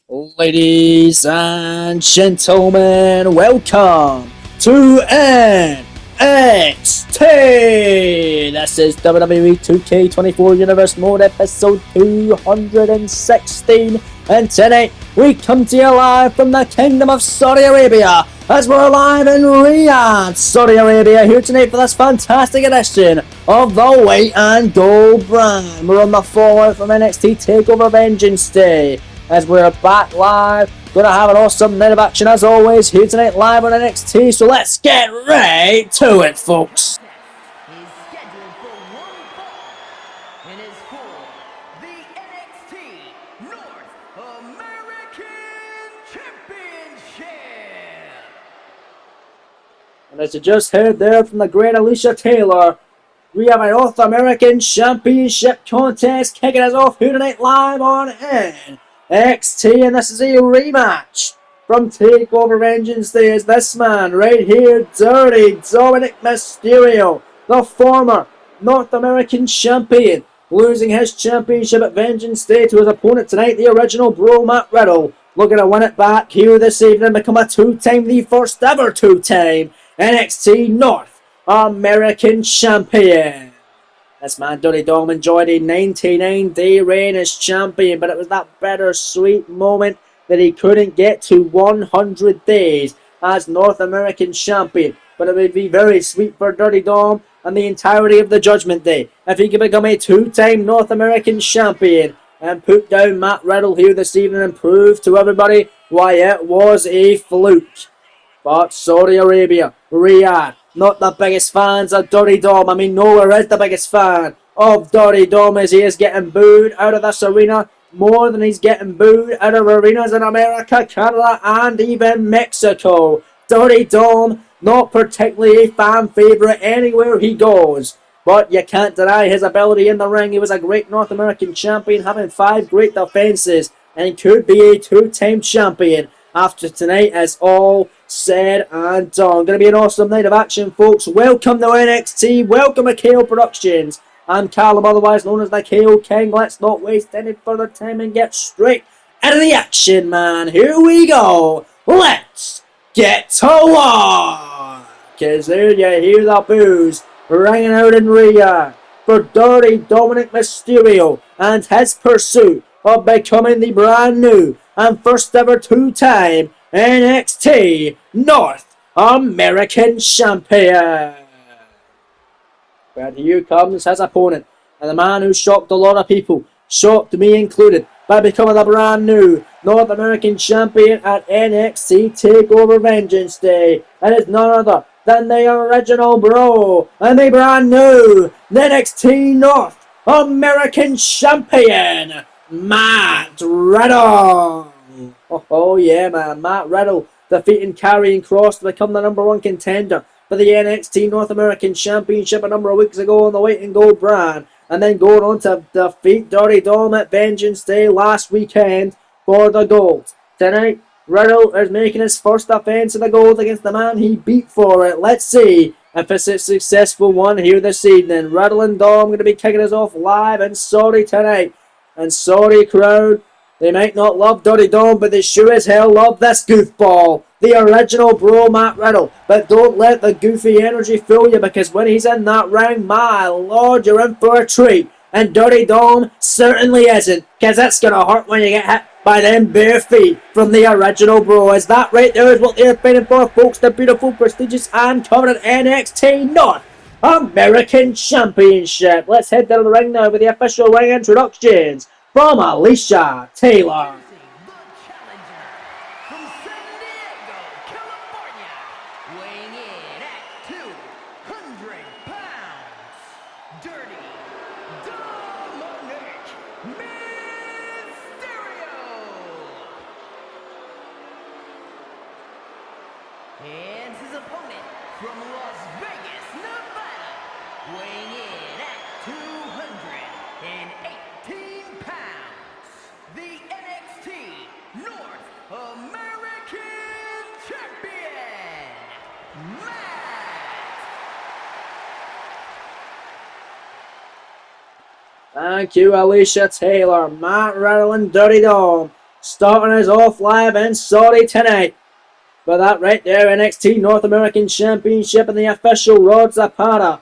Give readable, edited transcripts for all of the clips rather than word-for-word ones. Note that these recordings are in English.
Ladies and gentlemen, welcome to NXT! This is WWE 2K24 Universe Mode episode 216, and tonight we come to you live from the Kingdom of Saudi Arabia as we're live in Riyadh, Saudi Arabia, here tonight for this fantastic edition of the White and Gold brand. We're on the fallout from NXT TakeOver Vengeance Day, as we're back live. Gonna have an awesome night of action as always here tonight live on NXT, so let's get right to it, folks. Is scheduled for one fall and is for the NXT North American Championship. And as you just heard there from the great Alicia Taylor, we have a North American Championship contest kicking us off here tonight live on NXT, and this is a rematch from TakeOver Vengeance Day. Is this man right here, Dirty Dominic Mysterio, the former North American champion, losing his championship at Vengeance Day to his opponent tonight, the original Bro Matt Riddle, looking to win it back here this evening, become the first ever two-time NXT North American champion. This man, Dirty Dom, enjoyed a 99-day reign as champion, but it was that bittersweet moment that he couldn't get to 100 days as North American champion. But it would be very sweet for Dirty Dom and the entirety of the Judgment Day if he could become a two-time North American champion and put down Matt Riddle here this evening and prove to everybody why it was a fluke. But Saudi Arabia, Riyadh, not the biggest fans of Dirty Dom. I mean, nowhere is the biggest fan of Dirty Dom, as he is getting booed out of this arena more than he's getting booed out of arenas in America, Canada, and even Mexico. Dirty Dom, not particularly a fan favourite anywhere he goes, but you can't deny his ability in the ring. He was a great North American champion, having 5 great defences, and could be a two-time champion after tonight is all said and done. Going to be an awesome night of action, folks. Welcome to NXT. Welcome to KO Productions. I'm Callum, otherwise known as the KO King. Let's not waste any further time and get straight into the action, man. Here we go. Let's get to work. Because there you hear the boos ringing out in Riyadh for Dirty Dominic Mysterio and his pursuit of becoming the brand new and first ever two-time NXT North American champion. But here comes his opponent, and the man who shocked a lot of people, shocked me included, by becoming the brand new North American champion at NXT TakeOver Vengeance Day. It is none other than the original Bro and the brand new NXT North American champion, Matt Riddle. Oh yeah, man. Matt Riddle defeating Karrion Kross to become the number 1 contender for the NXT North American Championship a number of weeks ago on the White and Gold brand, and then going on to defeat Dirty Dom at Vengeance Day last weekend for the gold. Tonight, Riddle is making his first defense of the gold against the man he beat for it. Let's see if it's a successful one here this evening. Riddle and Dom going to be kicking us off live in Saudi tonight. And Saudi crowd, they might not love Dirty Dom, but they sure as hell love this goofball, the original Bro Matt Riddle. But don't let the goofy energy fool you, because when he's in that ring, my lord, you're in for a treat. And Dirty Dom certainly isn't, because it's going to hurt when you get hit by them bare feet from the original Bro. Is that right there is what they're fighting for, folks? The beautiful, prestigious, and coveted NXT North American Championship. Let's head down to the ring now with the official ring introductions from Alicia Taylor. The challenger from San Diego, California, weighing in at 200 pounds, Dirty Dominic Mysterio. And his opponent from Las Vegas, Nevada, weighing in at 218 pounds, the NXT North American Champion, Matt. Thank you, Alicia Taylor. Matt Riddle and Dirty Dom starting us off live in Saudi tonight. For that right there, NXT North American Championship and the official Rod Zapata.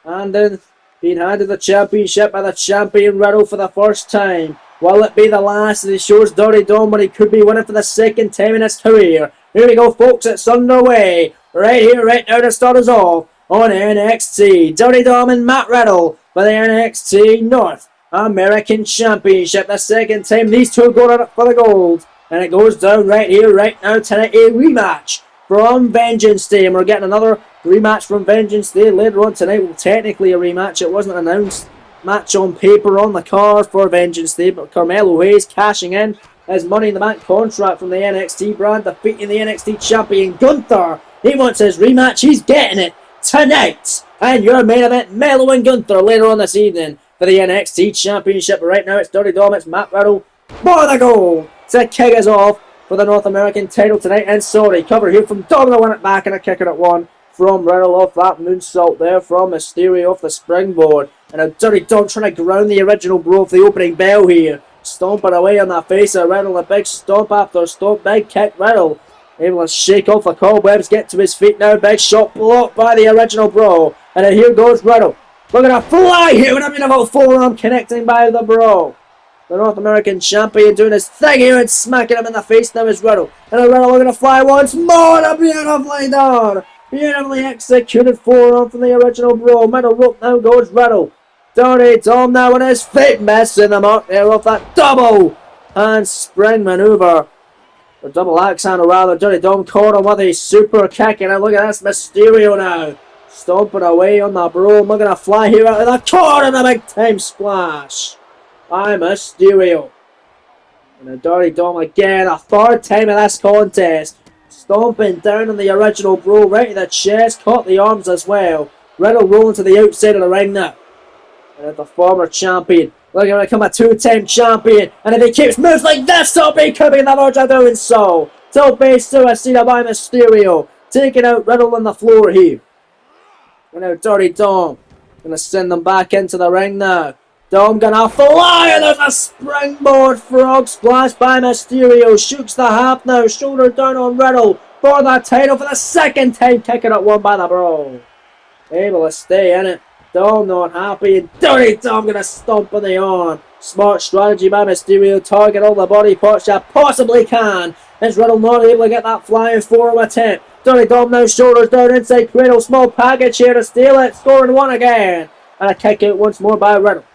And then being handed the championship by the champion Riddle for the first time. Will it be the last as he shows Dirty Dom what he could be winning for the second time in his career? Here we go, folks, it's underway. Right here, right now to start us off on NXT. Dirty Dom and Matt Riddle for the NXT North American Championship. The second time these two go at it for the gold. And it goes down right here, right now tonight. A rematch from Vengeance Day. And we're getting another rematch from Vengeance Day later on tonight. Well, technically a rematch. It wasn't an announced match on paper on the card for Vengeance Day. But Carmelo Hayes cashing in his Money in the Bank contract from the NXT brand, defeating the NXT champion Gunther. He wants his rematch. He's getting it tonight. And your main event, Melo and Gunther, later on this evening for the NXT championship. But right now it's Dirty Dom, it's Matt Riddle for the goal to kick us off for the North American title tonight. And sorry, cover here from Dom to win it back, and a kicker at one from Riddle off that moonsault there from Mysterio off the springboard. And a Dirty Dom trying to ground the original bro for the opening bell here. Stomping away on that face of Riddle. A big stomp after stomp. Big kick. Riddle able to shake off the cobwebs. Get to his feet now. Big shot blocked by the original bro. And then here goes Riddle. Look at a fly here with a beautiful forearm connecting by the bro. The North American champion doing his thing here and smacking him in the face now is Riddle. And a Riddle looking to fly once more. And a beautifully done. Beautifully executed forearm from the original bro. Middle rope now goes Riddle. Dirty Dom now on his feet, missing the mark there off that double handspring maneuver. Or double axe handle rather. Dirty Dom caught him with a super kick. And look at this Mysterio now. Stomping away on the bro. Looking to fly here out of the corner and a big time splash by Mysterio. And a Dirty Dom again, a third time in this contest. Stomping down on the original bro right to the chest. Caught the arms as well. Riddle rolling to the outside of the ring now. And the former champion, looking to become a two-time champion. And if he keeps moves like this, he'll be coming in the verge of doing so. Tope Suicida by Mysterio. Taking out Riddle on the floor here. And now Dirty Dom going to send them back into the ring now. Dom gonna fly, and there's a springboard frog splash by Mysterio. Shoots the half now, shoulder down on Riddle for the title for the second time. Kicking it one by the bro. Able to stay in it. Dom not happy, and Dirty Dom gonna stomp on the arm. Smart strategy by Mysterio. Target all the body parts you possibly can. Is Riddle not able to get that flying forearm attempt? Dirty Dom now shoulders down inside cradle. Small package here to steal it. Scoring one again. And a kick out once more by Riddle.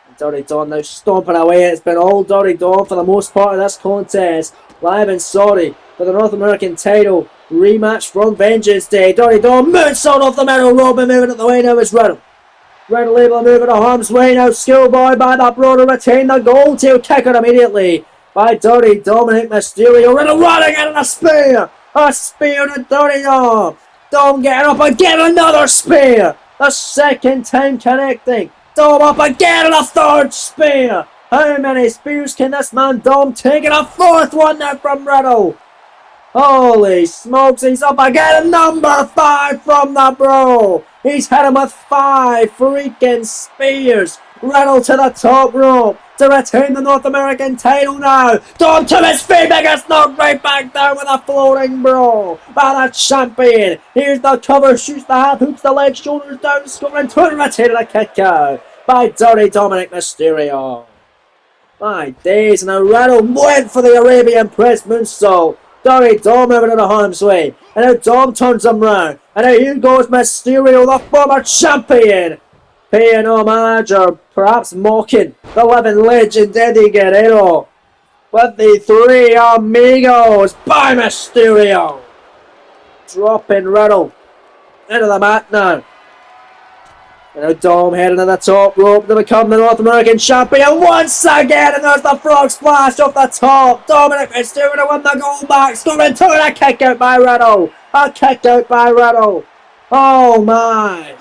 And Dirty Dom now stomping away. It's been all Dirty Dom for the most part of this contest. Live in Saudi for the North American title. Rematch from Vengeance Day. Dirty Dom moonsault off the middle rope and moving it the way now is Riddle. Riddle able to move it to harm's way now. Schoolboy by the bro to retain the gold tail kick out immediately by Dirty Dominic Mysterio. Riddle running in a spear. A spear to Dirty Dom. Dom getting up again, another spear. The second time connecting. Dom up again and a third spear. How many spears can this man Dom take? And a fourth one now from Riddle. Holy smokes, he's up again. Number 5 from the bro. He's hit him with 5 freaking spears. Riddle to the top rope to retain the North American title now. Dom to his feet, gets knocked right back down with a floating bro by the champion. Here's the cover, shoots the half, hooks the leg, shoulders down, scoring two and retaining a kick out by Dirty Dominic Mysterio. My days, now Riddle went for the Arabian Press moonsault. Dirty Dom moving in the harm's way. And now Dom turns him round. And now here goes Mysterio, the former champion. Paying homage or perhaps mocking the living legend Eddie Guerrero. With the Three Amigos by Mysterio. Dropping Riddle into the mat now. And now Dom heading to the top rope to become the North American champion once again. And there's the frog splash off the top. Dominic Mysterio to win the gold back. Scoring two and a kick out by Riddle. A kick out by Riddle. Oh my.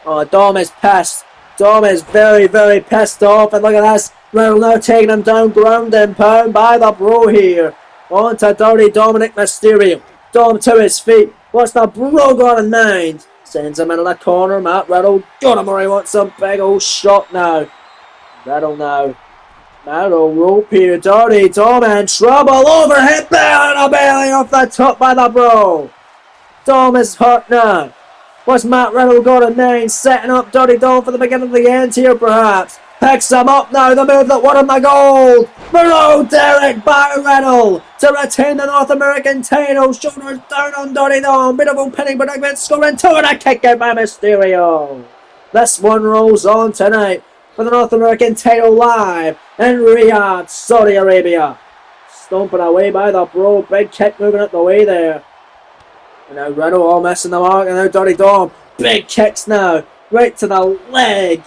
Oh, Dom is pissed. Dom is very, very pissed off. And look at this. Riddle now taking him down, ground and pound by the bro here. On to Dirty Dominic Mysterio. Dom to his feet. What's the bro got in mind? Sends him into the corner. Matt Riddle got him where he wants some big old shot now. Riddle now Metal rope here. Dirty Dom in trouble. Overhead belly to belly off the top by the Bro. Dom is hurt now. What's Matt Riddle got in 9? Setting up Dirty Dom for the beginning of the end here, perhaps. Picks him up now. The move that won him the gold. Below Derek by Riddle to retain the North American title. Shoulders down on Dirty Dom. Beautiful pinning predicament. Scoring 2 and a kick out by Mysterio. This one rolls on tonight for the North American title live in Riyadh, Saudi Arabia. Stomping away by the Bro. Big kick moving up the way there. And now Riddle all missing the mark, and now Dirty Dom. Big kicks now, right to the leg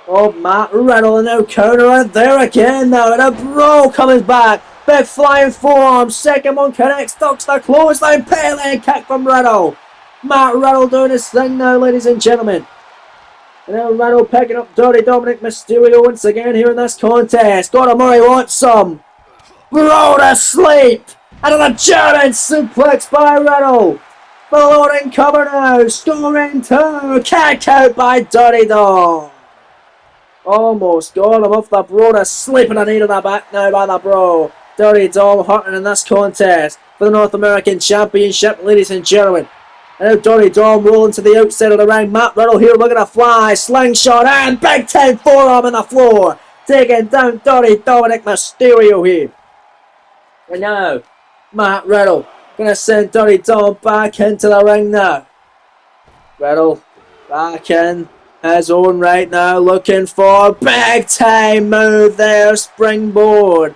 of Matt Riddle, and now counter out there again now, and a Bro coming back. Big flying forearm, second one connects, ducks the clothesline, Pele kick from Riddle. Matt Riddle doing his thing now, ladies and gentlemen. And now Riddle picking up Dirty Dominic Mysterio once again here in this contest. Gordon Murray wants some. Bro to sleep. Another German suplex by Riddle. Floating cover now, scoring 2, kick out by Dirty Dom. Almost got him off the Bro to sleep, and a knee to the back now by the Bro. Dirty Dom hurting in this contest for the North American Championship, ladies and gentlemen. And now Dirty Dom rolling to the outside of the ring. Matt Riddle here looking to fly, slingshot and big time forearm on the floor. Taking down Dirty Dominic Mysterio here. And now, Matt Riddle gonna send Dirty Dom back into the ring now. Riddle back in his own right now, looking for big time move there, springboard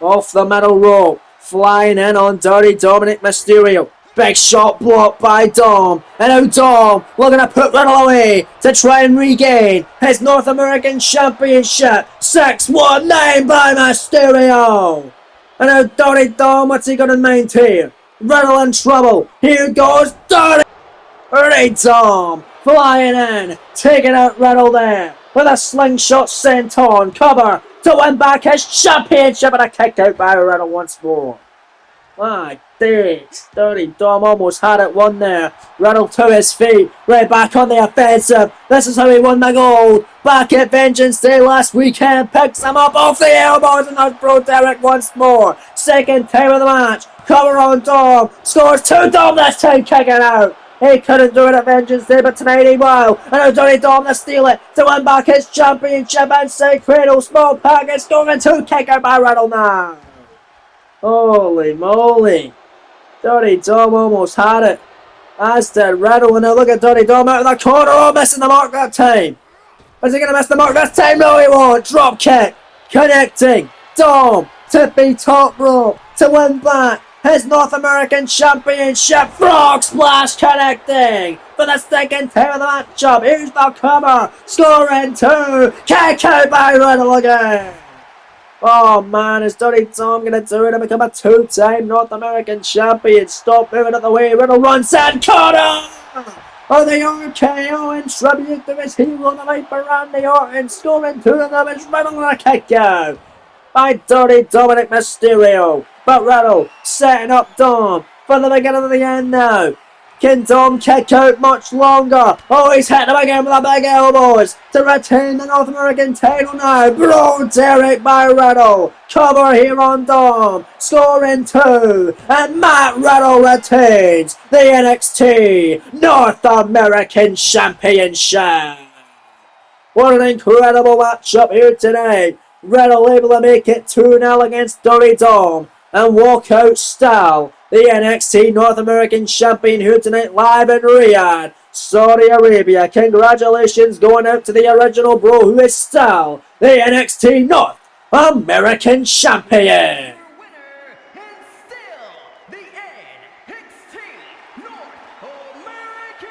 off the middle rope, flying in on Dirty Dominic Mysterio. Big shot blocked by Dom, and now Dom looking to put Riddle away to try and regain his North American Championship. 619 by Mysterio. And now Dirty Dom, what's he got in mind here? Riddle in trouble. Here goes Dirty Dom flying in, taking out Riddle there with a slingshot sent on. Cover to win back his championship, and a kick out by Riddle once more. My days, Dirty Dom almost had it won there. Riddle to his feet, right back on the offensive. This is how he won the gold. Back at Vengeance Day last weekend, picks him up off the elbows, and that's Bro Derek once more. Second time of the match, cover on Dom, scores 2. Dom this time kicking out. He couldn't do it at Vengeance Day, but tonight he will. And now Dirty Dom to steal it, to win back his championship inside Cradle. Small package, scoring 2, kick out by Riddle now. Holy moly. Dirty Dom almost had it, as did Riddle. And now look at Dirty Dom out of the corner. Oh, missing the mark that time. Is he going to miss the mark this time? No, he won't. Drop kick. Connecting. Dom to the top rope to win back his North American Championship. Frog splash connecting for the second time of the matchup. Here's the cover. Scoring 2. Kick out by Riddle again. Oh man, is Dirty Dom going to do it and become a 2-time North American champion? Stop moving out of the way. Riddle runs and corner! Oh, the RKO in tribute to his hero, the Viper Randy Orton, scoring 2 of them is Riddle and a kick out by Dirty Dominic Mysterio. But Riddle setting up Dom for the beginning of the end now. Can Dom kick out much longer? Oh, he's hitting him again with the big elbows to retain the North American title now. Bro Derek by Riddle. Cover here on Dom. Scoring 2. And Matt Riddle retains the NXT North American Championship. What an incredible matchup here tonight. Riddle able to make it 2-0 against Dirty Dom and walk out style. The NXT North American Champion here tonight live in Riyadh, Saudi Arabia. Congratulations going out to the original Bro who is still the NXT North American Champion. Your winner and still the NXT North American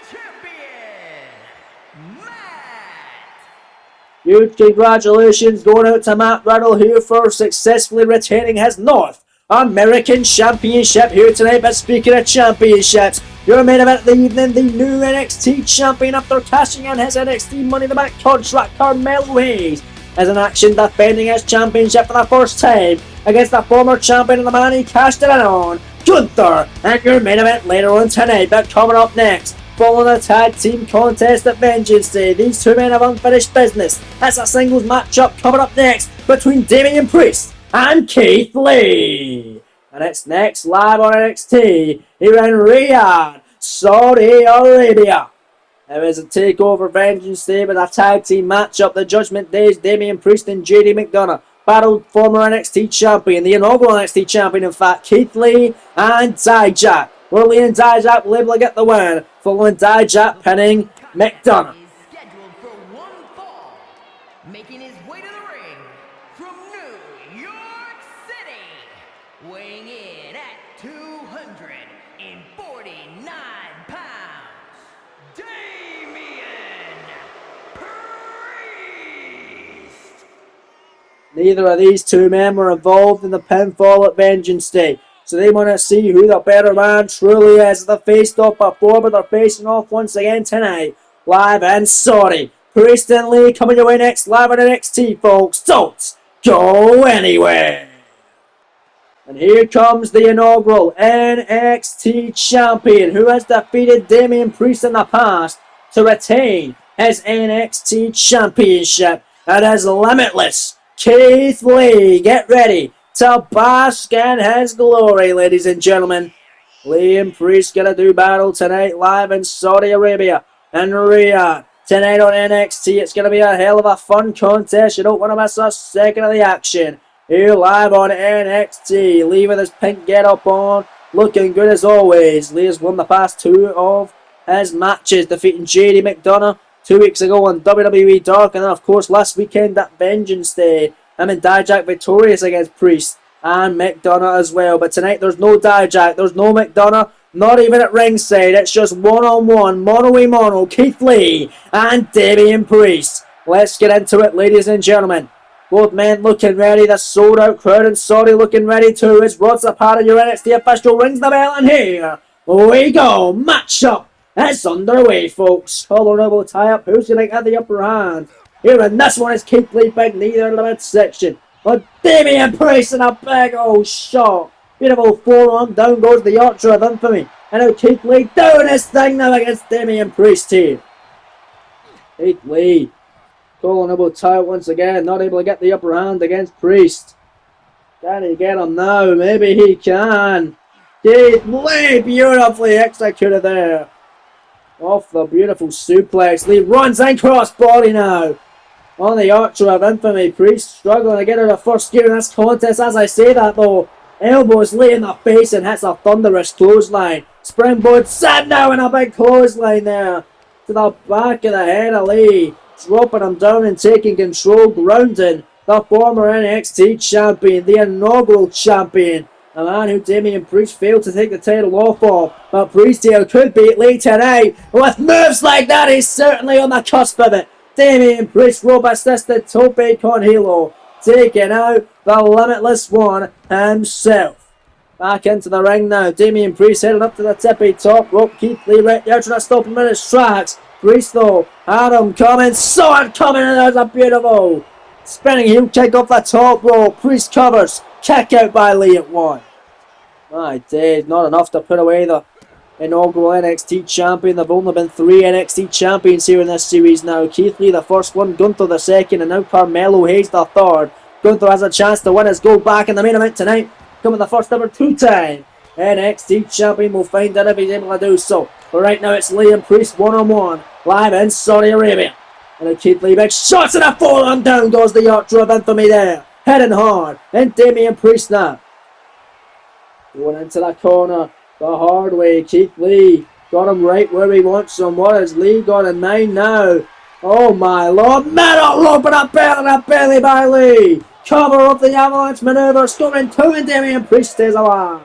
Champion, Matt. Huge congratulations going out to Matt Riddle here for successfully retaining his North American Championship here tonight. But speaking of championships, your main event of the evening, the new NXT Champion after cashing in his NXT Money in the Bank contract, Carmelo Hayes, is in action defending his championship for the first time against the former champion and the man he cashed it in on, Gunther. And your main event later on tonight, but coming up next, following a tag team contest at Vengeance Day. These two men have unfinished business. That's a singles matchup coming up next between Damian Priest and Keith Lee. And it's next live on NXT here in Riyadh, Saudi Arabia. There is a takeover Vengeance Day with a tag team matchup. The Judgment Day's Damian Priest and JD McDonough battled former NXT champion, the inaugural NXT champion in fact, Keith Lee and Dijak. Well, Lee and Dijak will able to get the win, following Dijak pinning McDonough. Is scheduled for one fall, making his way to the ring from New York City, weighing in at 249 pounds, Damian Priest. Neither of these two men were involved in the pinfall at Vengeance Day, so they want to see who the better man truly is. They faced off before, but they're facing off once again tonight, live in Saudi. Priest and Lee coming your way next live on NXT, folks. Don't go anywhere. And here comes the inaugural NXT champion, who has defeated Damian Priest in the past to retain his NXT championship. It is limitless. Keith Lee, get ready to bask in his glory, ladies and gentlemen. Lee and Priest gonna do battle tonight live in Saudi Arabia and Riyadh. Tonight on NXT, it's gonna be a hell of a fun contest. You don't want to miss a second of the action. Here live on NXT, Lee with his pink get-up on, looking good as always. Lee has won the past two of his matches, defeating JD McDonough 2 weeks ago on WWE Dark, and then of course last weekend at Vengeance Day. Him and Dijak victorious against Priest and McDonough as well. But tonight there's no Dijak, there's no McDonough, not even at ringside. It's just one-on-one, mono-a-mono, Keith Lee and Damian Priest. Let's get into it, ladies and gentlemen. Both men looking ready, the sold-out crowd in Saudi looking ready too. As Rod Zapata, your NXT official, rings the bell, and here we go. Matchup is underway, folks. Collar elbow tie-up. Who's going to get the upper hand? Here, and this one is Keith Lee, big knee there in the midsection. But Damian Priest in a big old shot. Beautiful forearm, down goes the Archer of Infamy. And now Keith Lee doing his thing now against Damian Priest here. Keith Lee, collar elbow tie once again, not able to get the upper hand against Priest. Can he get him now? Maybe he can. Keith Lee, beautifully executed there. Off the beautiful suplex. Lee runs and crossbody now. On the Archer of Infamy. Priest struggling to get out of first gear in this contest. As I say that though, elbows Lee in the face and hits a thunderous clothesline. Springboard set now in a big clothesline there. To the back of the head of Lee. Dropping him down and taking control. Grounding the former NXT champion. The inaugural champion. A man who Damian Priest failed to take the title off of. But Priest here could beat Lee tonight. With moves like that, he's certainly on the cusp of it. Damian Priest, rope-assisted tope con hilo. Taking out the Limitless One himself. Back into the ring now. Damian Priest heading up to the tippy top rope. Keith Lee right there trying to stop him in his tracks. Priest though, had him coming. Saw it coming, and there's a beautiful spinning heel kick off the top rope. Priest covers. Kick out by Lee at one. My days, not enough to put away the inaugural NXT champion. There have only been 3 NXT champions here in this series now. Keith Lee the first one, Gunther the second, and now Carmelo Hayes the third. Gunther has a chance to win his gold back in the main event tonight, becoming the first ever 2-time NXT champion. We'll find out if he's able to do so. But right now it's Lee and Priest one-on-one, live in Saudi Arabia. And then Keith Lee, big shots in a forearm, down goes the Archer of Infamy there. Heading hard, and Damian Priest now. Going into the corner, the hard way. Keith Lee got him right where he wants him. What has Lee got in mind now? Oh my lord, metal rope and a belly by Lee. Cover up the avalanche maneuver, storming 2, and Damian Priest stays alive.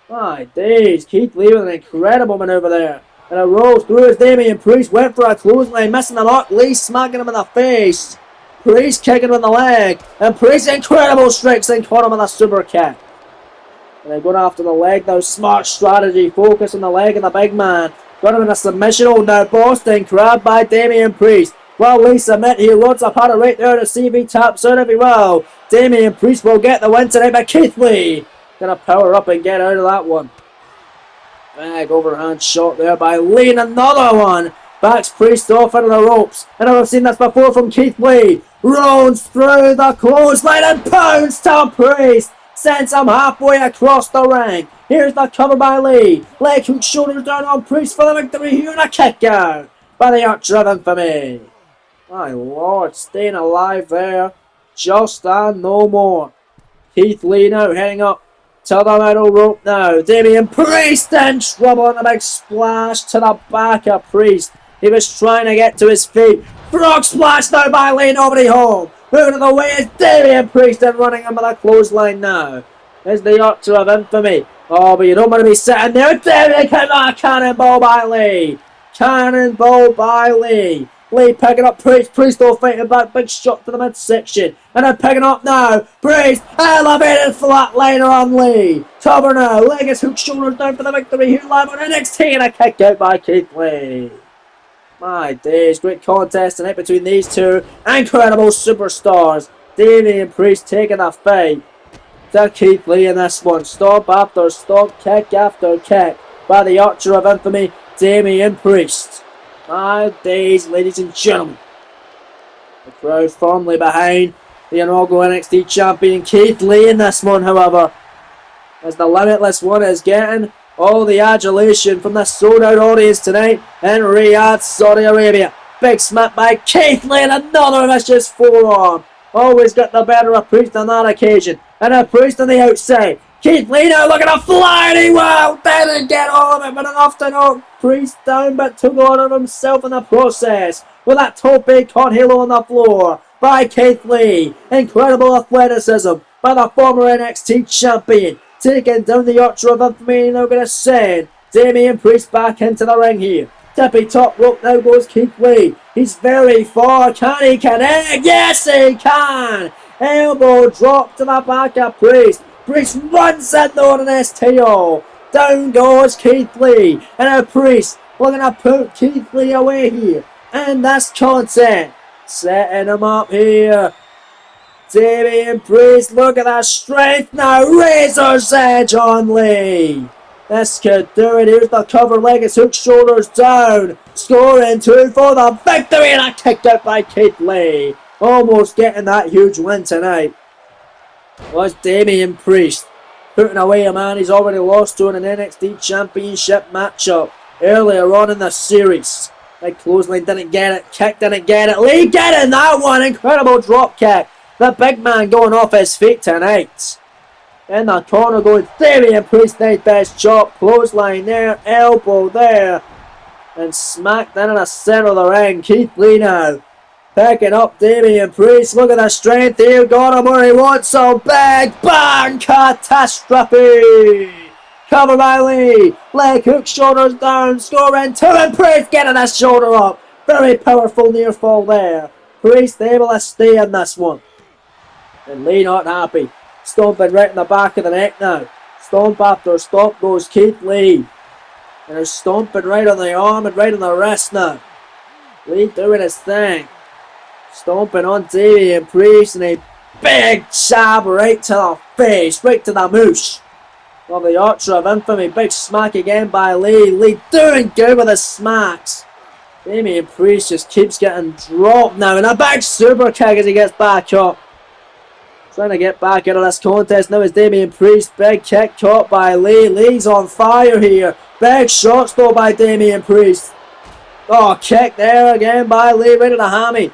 My days, Keith Lee with an incredible maneuver there. And it rolls through as Damian Priest went for a clothesline, missing the mark. Lee smacking him in the face. Priest kicking him in the leg. And Priest incredible strikes and caught him with a super kick. And they're going after the leg now. Smart strategy. Focus on the leg of the big man. Got him in a submission hold now. Boston Crab by Damian Priest. Well, Lee submit here. Rods apart right there to see if he taps out if he will. Damian Priest will get the win tonight, but Keith Lee gonna power up and get out of that one. Big overhand shot there by Lee, and another one. Backs Priest off into the ropes. And I've seen this before from Keith Lee. Rolls through the clothesline and pounds to Priest. Sends him halfway across the ring. Here's the cover by Lee. Leg hook shoulders down on Priest for the victory here, and a kick out by the Archer of Infamy. My lord, staying alive there. Just and no more. Keith Lee now heading up to the middle rope now. Damian Priest in trouble, and a big splash to the back of Priest. He was trying to get to his feet. Frog splash now by Lee, nobody home. Moving to the way is Damian Priest, and running him with a clothesline now. There's the Archer of Infamy. Oh, but you don't want to be sitting there. Damian cannonball by Lee. Cannonball by Lee. Lee picking up Priest. Priest all fighting back. Big shot to the midsection. And then picking up now. Priest elevated flatliner on Lee. Cover now. Leg is hook shoulders down for the victory here live on NXT. And a kick out by Keith Lee. My days. Great contest tonight between these two incredible superstars. Damian Priest taking a fight to Keith Lee in this one. Stomp after stomp. Kick after kick by the Archer of Infamy, Damian Priest. My days, ladies and gentlemen. The crowd firmly behind the inaugural NXT champion Keith Lee in this one, however, as the Limitless one is getting all the adulation from the sold-out audience tonight in Riyadh, Saudi Arabia. Big smack by Keith Lee and another vicious forearm. Always got the better of Priest on that occasion. And a Priest on the outside. Keith Lee now looking to fly, and he will! Didn't get all of it, but enough to knock Priest down, but took on of himself in the process. With that tope con halo on the floor by Keith Lee. Incredible athleticism by the former NXT champion. Taking down the Archer of Infamy, now going to send Damian Priest back into the ring here. Tippy top rope, now goes Keith Lee. He's very far. Can he connect? Yes, he can! Elbow drop to the back of Priest. Priest runs in on an STO. Down goes Keith Lee. And a Priest looking to put Keith Lee away here. And that's content. Setting him up here. Damian Priest, look at that strength now. Razor's edge on Lee. This could do it. Here's the cover leg. It's hook shoulders down. Scoring 2 for the victory. And a kick out by Keith Lee. Almost getting that huge win tonight. Was Damian Priest putting away a man he's already lost to in an NXT Championship matchup earlier on in the series. Big clothesline, didn't get it. Kick, didn't get it. Lee getting that one. Incredible drop kick. The big man going off his feet tonight. In the corner goes Damian Priest. Nice best chop. Clothesline there. Elbow there. And smacked in the center of the ring. Keith Lee now. Picking up Damian Priest. Look at the strength here. Got him where he wants. So big bang catastrophe. Cover by Lee. Leg hook, shoulders down. Scoring 2 and Priest getting his shoulder up. Very powerful near fall there. Priest able to stay in this one. And Lee not happy. Stomping right in the back of the neck now. Stomp after stomp goes Keith Lee. And he's stomping right on the arm and right on the wrist now. Lee doing his thing. Stomping on Damian Priest, and a big jab right to the face, right to the moosh of the Archer of Infamy. Big smack again by Lee. Lee doing good with his smacks. Damian Priest just keeps getting dropped now, and a big super kick as he gets back up. Trying to get back out of this contest now is Damian Priest. Big kick caught by Lee. Lee's on fire here. Big shots though by Damian Priest. Oh, kick there again by Lee, right to the hammy.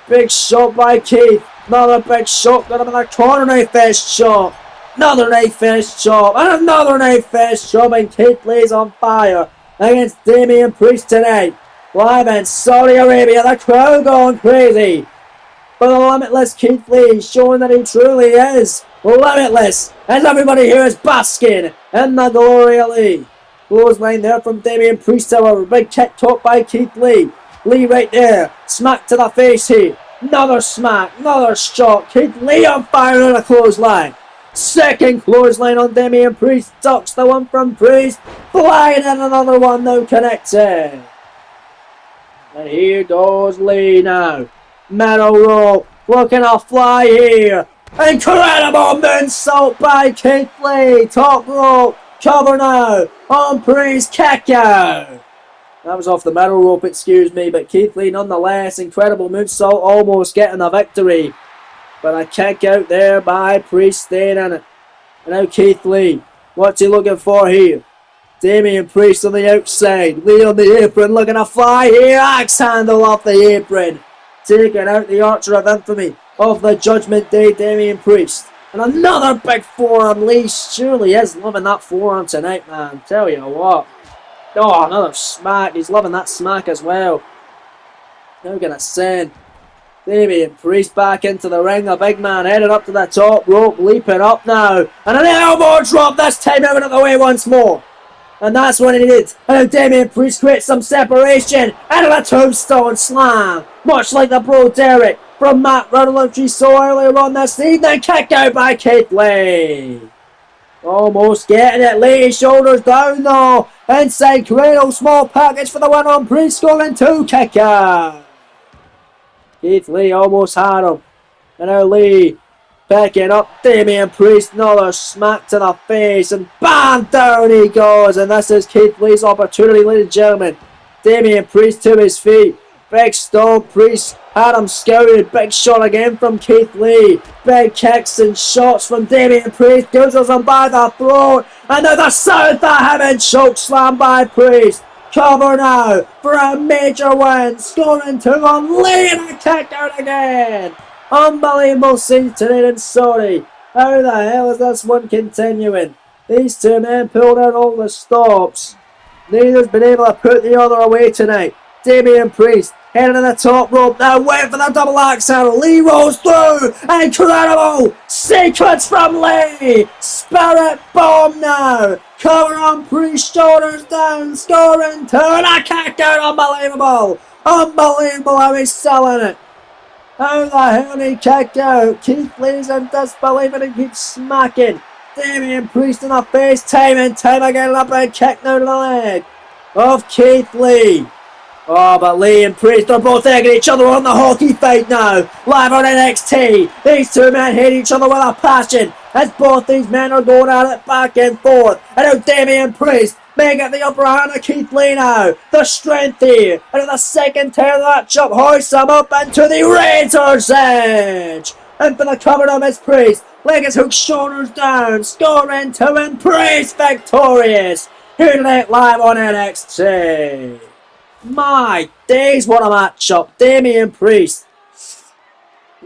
Big shot by Keith. Another big shot. Got him in the corner. Knife fist shot. Another knife fist chop. And another knife fist chop. And Keith Lee's on fire against Damian Priest tonight. Live in Saudi Arabia. The crowd going crazy. For the limitless Keith Lee, showing that he truly is limitless. As everybody here is basking in the glory of Lee. Clothesline there from Damian Priest, however. Big kick caught by Keith Lee. Lee right there. Smack to the face here. Another smack. Another shot. Keith Lee on fire on a clothesline. Second clothesline on Damian Priest. Ducks the one from Priest. Flying in another one now connected. And here goes Lee now. Middle rope. Looking to fly here. Incredible moonsault by Keith Lee. Top rope. Cover now on Priest, kick out. That was off the middle rope, excuse me, but Keith Lee nonetheless, incredible moonsault, almost getting the victory. But a kick out there by Priest staying in it. And now Keith Lee, what's he looking for here? Damian Priest on the outside, Lee on the apron, looking to fly here, axe handle off the apron. Taking out the Archer of Infamy of the Judgment Day, Damian Priest. And another big forearm. Lee surely is loving that forearm tonight, man. Tell you what. Oh, another smack. He's loving that smack as well. Now gonna send Damian Priest back into the ring. The big man headed up to the top rope, leaping up now. And an elbow drop, this time out of the way once more. And that's what he did. And Damian Priest creates some separation. And a tombstone slam. Much like the Bro Derek from Matt Riddle we saw earlier on this evening. Kick out by Keith Lee. Almost getting it. Lee, shoulders down though. Inside cradle, small package for the win on Priest, scoring 2, kick out. Keith Lee almost had him. And now Lee picking up Damian Priest, another smack to the face, and bam, down he goes. And this is Keith Lee's opportunity, ladies and gentlemen. Damian Priest to his feet. Big stomp, Priest had him scouted. Big shot again from Keith Lee. Big kicks and shots from Damian Priest. Goozles him by the throat. And now the South of Heaven choke slam by Priest. Cover now for a major win. Scoring 2 on Lee, and a kick out again. Unbelievable scenes tonight in Saudi. How the hell is this one continuing? These two men pulled out all the stops. Neither's been able to put the other away tonight. Damian Priest heading to the top rope now, waiting for the double axe handle. Lee rolls through. Incredible sequence from Lee. Spirit bomb now. Cover on Priest, shoulders down, scoring 2, and a kick out. Unbelievable. Unbelievable how he's selling it. How the hell did he kick out? Keith Lee's in disbelief and he keeps smacking Damian Priest in the face time and time again. Up and kick now to the leg of Keith Lee. Oh, but Lee and Priest are both egging each other on the hockey fight now. Live on NXT. These two men hate each other with a passion as both these men are going at it back and forth. And now Damian Priest may get the upper hand of Keith Lee now. The strength here. And in the second tier of that chop, hoists him up into the Razor's Edge. And for the cover of his Priest. Leg is hooked, shoulders down. Scoring 2 and Priest victorious. Here tonight live on NXT. My days, what a matchup. Damian Priest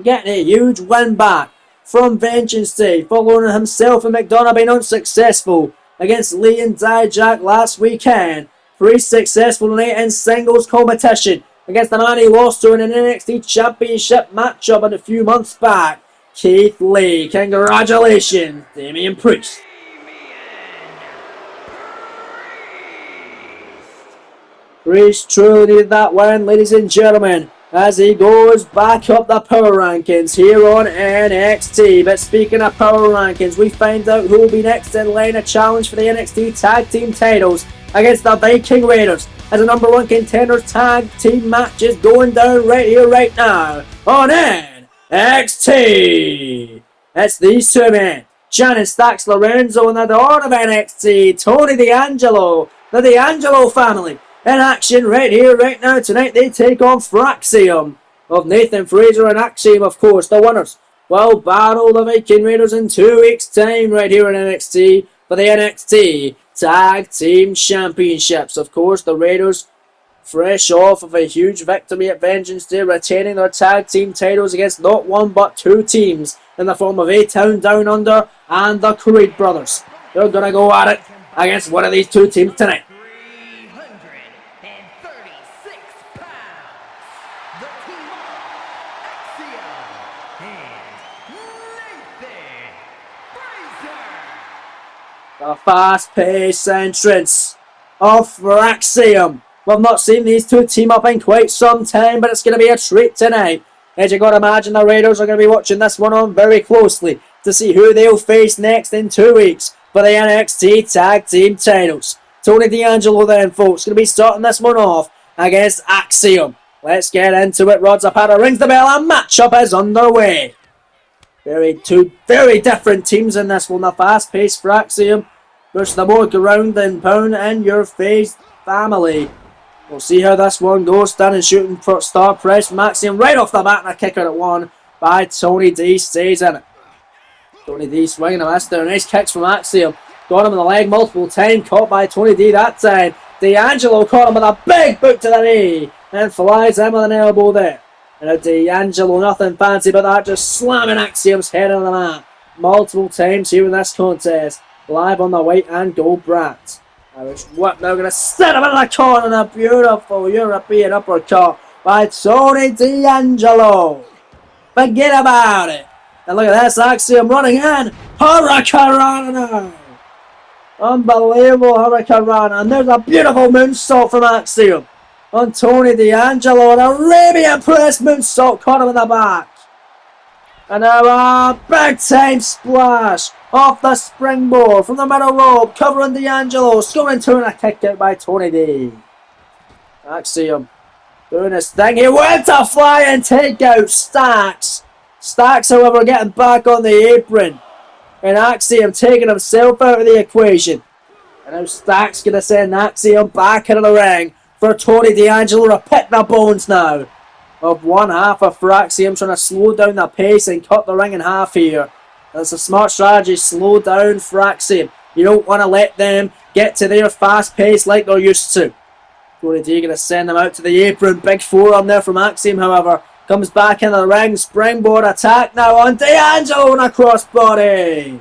getting a huge win back from Vengeance Day, following himself and McDonough being unsuccessful against Lee and Dijak last weekend. Priest successful tonight in singles competition against the man he lost to in an NXT Championship matchup a few months back, Keith Lee. Congratulations, Damian Priest. Priest truly needed that win, ladies and gentlemen, as he goes back up the power rankings here on NXT. But speaking of power rankings, we find out who will be next in line a challenge for the NXT Tag Team titles against the Viking Raiders, as the number 1 contenders tag team match is going down right here, right now on NXT. It's these two men, Shannon Stacks Lorenzo and the Dawn of NXT, Tony D'Angelo, the D'Angelo family. In action right here, right now. Tonight they take on Fraxium of Nathan Fraser and Axiom, of course. The winners will battle the Viking Raiders in 2 weeks' time right here in NXT for the NXT Tag Team Championships. Of course, the Raiders fresh off of a huge victory at Vengeance Day, retaining their tag team titles against not one but 2 teams in the form of A-Town Down Under and the Creed Brothers. They're going to go at it against one of these 2 teams tonight. The fast-paced entrance of Fraxium. We've not seen these 2 team up in quite some time, but it's going to be a treat tonight. As you got to imagine, the Raiders are going to be watching this one on very closely to see who they'll face next in 2 weeks for the NXT Tag Team titles. Tony D'Angelo then, folks, going to be starting this one off against Axiom. Let's get into it. Rod Zapata rings the bell and matchup is underway. 2 very different teams in this one. The fast-paced Fraxium Push the more ground and pound in your face, family. We'll see how this one goes. Standing shooting for star press. Axiom right off the bat and a kick out at one by Tony D. Stays in it. Tony D swinging a miss there. Nice kicks from Axiom. Got him in the leg multiple times. Caught by Tony D that time. D'Angelo caught him with a big boot to the knee. And flies in with an elbow there. And now D'Angelo, nothing fancy but that. Just slamming Axiom's head on the mat. Multiple times here in this contest. Live on the white and gold brand. Irish whip now going to set him in the corner. And a beautiful European uppercut by Tony D'Angelo. Forget about it. And look at this, Axiom running in. Hurricanrana now. Unbelievable Hurricanrana. And there's a beautiful moonsault from Axiom on Tony D'Angelo. An Arabian press moonsault caught him in the back. And now a big time splash off the springboard from the middle rope. Covering D'Angelo. Scoring two and a kick out by Tony D. Axiom doing his thing. He went to fly and take out Stacks. Stacks, however, getting back on the apron. And Axiom taking himself out of the equation. And now Stacks going to send Axiom back into the ring for Tony D'Angelo to pick the bones now of one half of Axiom, trying to slow down the pace and cut the ring in half here. That's a smart strategy. Slow down Axiom. You don't want to let them get to their fast pace like they're used to. Tony D going to send them out to the apron. Big forearm there from Axiom, however. Comes back into the ring. Springboard attack now on D'Angelo and a crossbody.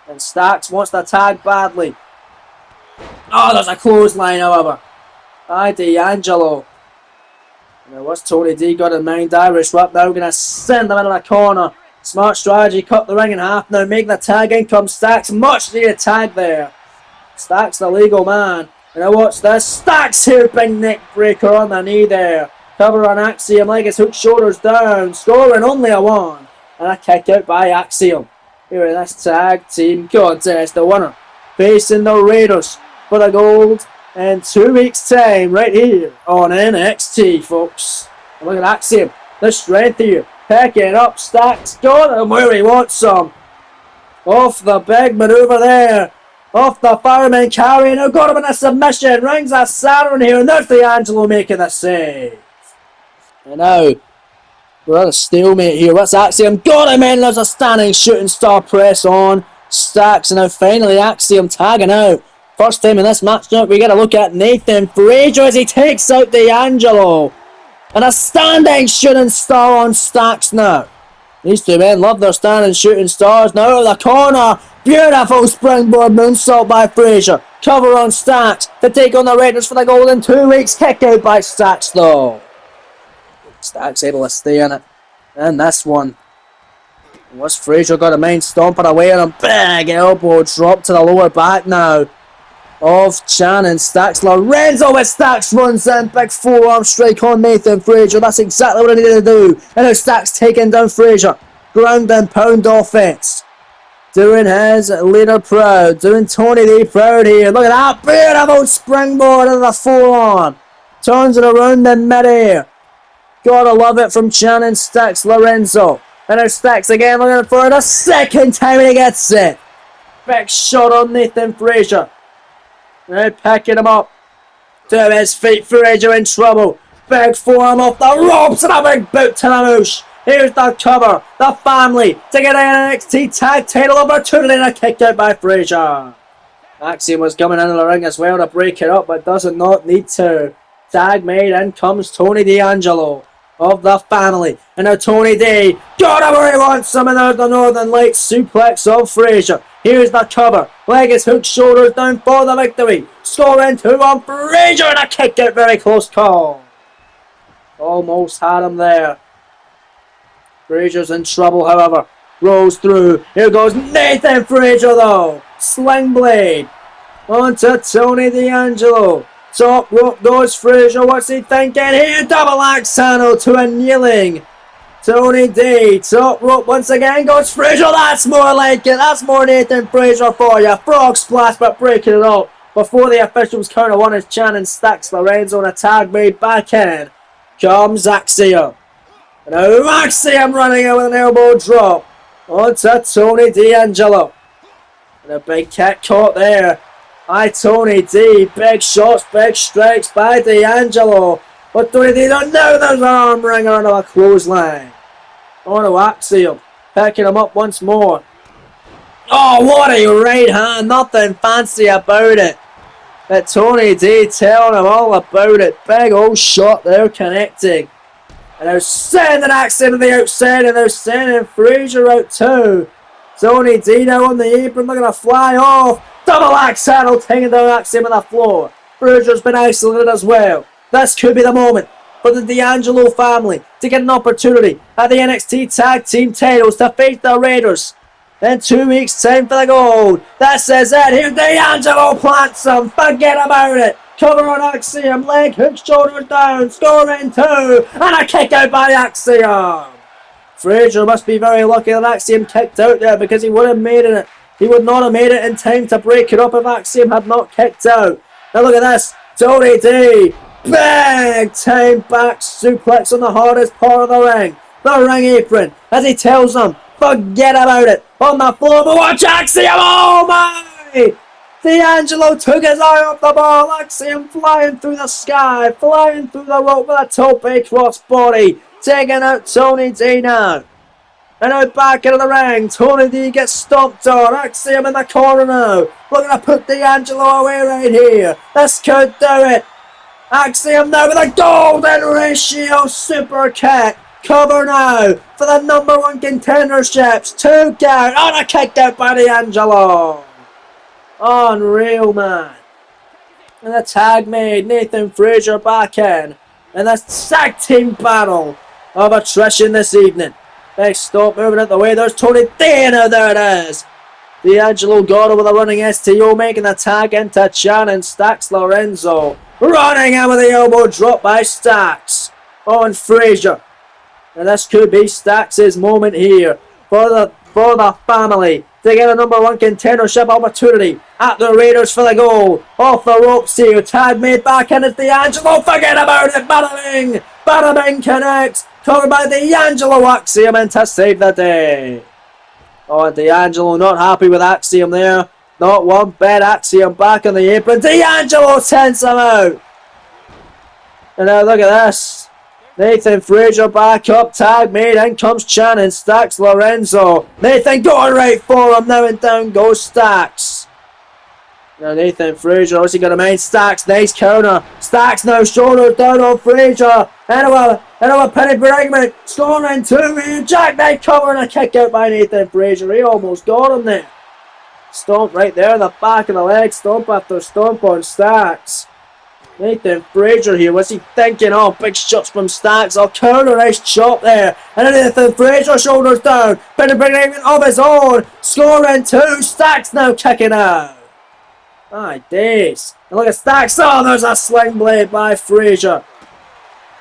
And Stacks wants to tag badly. Oh, there's a clothesline, however, by D'Angelo. Now what's Tony D got in mind? Irish whip now going to send them into the corner. Smart strategy. Cut the ring in half now. Making the tag in comes Stacks. Much needed tag there. Stacks the legal man. And now watch this. Stacks here. Big neck breaker on the knee there. Cover on Axiom, like his hook shoulders down, scoring only a one. And a kick out by Axiom. Here in this tag team contest, the winner facing the Raiders for the gold in 2 weeks' time, right here on NXT, folks. And look at Axiom, the strength here, picking up Stacks, got him where he wants some. Off the big maneuver there. Off the fireman carry, now got him in a submission, rings a Saturn here, and there's D'Angelo making the save. And now, we're at a stalemate here. What's Axiom? Got him in. There's a standing shooting star press on Stacks. And now finally Axiom tagging out. First time in this matchup, we get a look at Nathan Frazier as he takes out D'Angelo. And a standing shooting star on Stacks now. These two men love their standing shooting stars. Now out of the corner. Beautiful springboard moonsault by Frazier. Cover on Stacks to take on the Raiders for the gold in 2 weeks. Kick out by Stacks though. Stacks able to stay in it. And this one. What's Frazier got a mind stomping away on him? Big elbow drop to the lower back now of Shannon. Stacks. Lorenzo with Stacks runs in. Big forearm strike on Nathan Frazier. That's exactly what he needed to do. And now Stacks taking down Frazier. Ground and pound offense. Doing his leader proud. Doing Tony D proud here. Look at that beautiful springboard of the forearm. Turns it around in midair. Gotta love it from Shannon. Stacks, Lorenzo. And now Stacks again looking for it a second time and he gets it. Big shot on Nathan Frazier. Now picking him up. To his feet, Frazier in trouble. Big forearm off the ropes and a big boot to the moosh. Here's the cover. The family to get an NXT tag title opportunity and a kick out by Frazier. Axiom was coming into the ring as well to break it up but does not need to. Tag made, in comes Tony D'Angelo of the family. And now Tony D got him where he wants him, and there's the Northern Lights suplex of Frazier. Here's the cover. Leg is hooked, shoulders down for the victory. Scoring two on Frazier and a kick out. Very close call. Almost had him there. Frazier's in trouble, however. Rolls through. Here goes Nathan Frazier though. Sling blade. On to Tony D'Angelo. Top rope goes Frazier. What's he thinking here? Double axe handle to a kneeling Tony D. Top rope once again goes Frazier. That's more like it. That's more Nathan Frazier for you. Frog splash but breaking it up before the officials count of one as Shannon Stacks Lorenzo on a tag made back in. Comes Axiom. And now Axiom running out with an elbow drop onto Tony D'Angelo. And a big kick caught there by Tony D. Big shots, big strikes by D'Angelo. But Tony D, now there's an arm wringer on a clothesline. On to Axiom, picking him up once more. Oh, what a right hand, nothing fancy about it. But Tony D telling him all about it. Big old shot there connecting. And they're sending Axiom to the outside, and they're sending Frazier out too. Tony D now on the apron, looking to fly off. Double axe handle, taking down Axiom on the floor. Frazier's been isolated as well. This could be the moment for the D'Angelo family to get an opportunity at the NXT Tag Team titles to face the Raiders in 2 weeks' time for the gold. This is it. Here D'Angelo plants them. Forget about it. Cover on Axiom. Leg hook, shoulders down. Scoring 2. And a kick out by Axiom. Frazier must be very lucky that Axiom kicked out there, because he would have made it. He would not have made it in time to break it up if Axiom had not kicked out. Now look at this. Tony D. Big time back suplex on the hardest part of the ring. The ring apron. As he tells them, forget about it. On the floor, but watch Axiom. Oh my! D'Angelo took his eye off the ball. Axiom flying through the sky. Flying through the rope with a tope crossbody. Taking out Tony D now. And now back into the ring. Tony D gets stomped on. Axiom in the corner now. Looking to put D'Angelo away right here. This could do it. Axiom now with a golden ratio super kick. Cover now for the #1 contenderships. 2 count. Oh, a kicked out by D'Angelo. Unreal, man. And the tag made. Nathan Frazier back in. And that's tag team battle of attrition this evening. Big stop moving out the way. There's Tony D. Now there it is. D'Angelo got it with a running STO, making the tag into Chan and Stacks Lorenzo. Running in with the elbow drop by Stacks on Frazier. And this could be Stacks' moment here for the family to get a #1 contendership opportunity at the Raiders for the goal. Off the ropes here. Tag made back in. It's D'Angelo. Forget about it. Bada bing. Bada bing connects. Covered by D'Angelo. Axiom in to save the day. Oh, D'Angelo not happy with Axiom there. Not one bit. Axiom back on the apron. D'Angelo sends him out. And now look at this. Nathan Frazier back up. Tag made. In comes Chan and Stacks Lorenzo. Nathan going right for him now, and down goes Stacks. Now Nathan Frazier also got a main. Stacks, nice counter. Stacks now shoulders down on Frazier. And a penny fragment. Scoring 2 here. Jackknife cover and a kick out by Nathan Frazier. He almost got him there. Stomp right there in the back of the leg. Stomp after stomp on Stacks. Nathan Frazier here. What's he thinking? Oh, big shots from Stacks. Oh, counter, nice chop there. And then Nathan Frazier shoulders down. Penny fragment of his own. Scoring 2. Stacks now kicking out. My days. And look at Stacks. Oh, there's a sling blade by Frazier.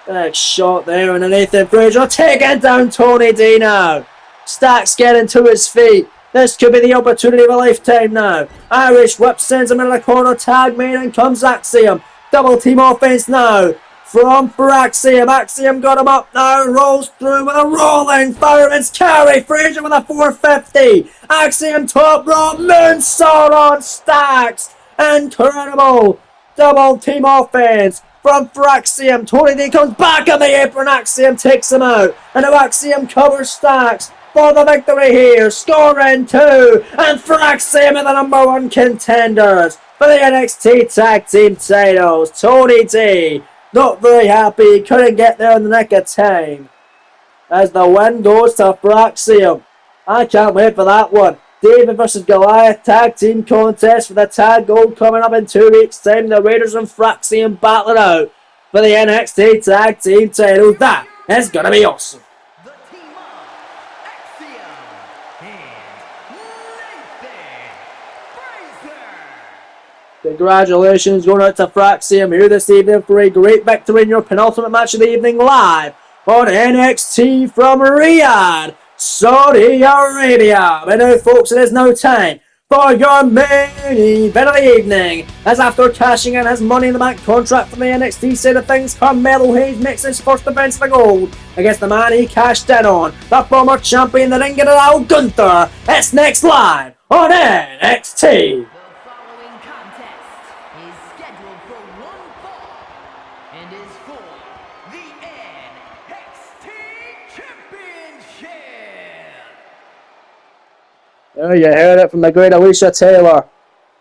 Big shot there. And then Nathan Frazier taking down Tony D now. Stacks getting to his feet. This could be the opportunity of a lifetime now. Irish whip sends him into the corner. Tag made, and comes Axiom. Double team offense now. For Axiom. Axiom got him up now. Rolls through with a rolling fireman's carry. Frazier with a 450. Axiom top rope. Moonsault on Stacks. Incredible. Double team offense from Axiom. Tony D comes back on the apron. Axiom takes him out. And now Axiom covers Stacks for the victory here. Scoring 2. And Axiom are the #1 contenders for the NXT Tag Team titles. Tony D not very happy. Couldn't get there in the nick of time. As the win goes to Axiom. I can't wait for that one. David versus Goliath tag team contest for the tag gold coming up in 2 weeks' time. The Raiders and Axiom battle it out for the NXT Tag Team titles. That is gonna be awesome. The team of Axiom and Nathan Frazier. Congratulations going out to Axiom here this evening for a great victory in your penultimate match of the evening, live on NXT from Riyadh, Saudi Arabia. But now, folks, it is now time for your main event of the evening. As after cashing in his Money in the Bank contract from the NXT side of things, Carmelo Hayes makes his first defense of the gold against the man he cashed in on, the former champion, the Ring General Gunther. It's next live on NXT. The following contest is scheduled for one fall and is for the NXT Championship. There you heard it from the great Alicia Taylor.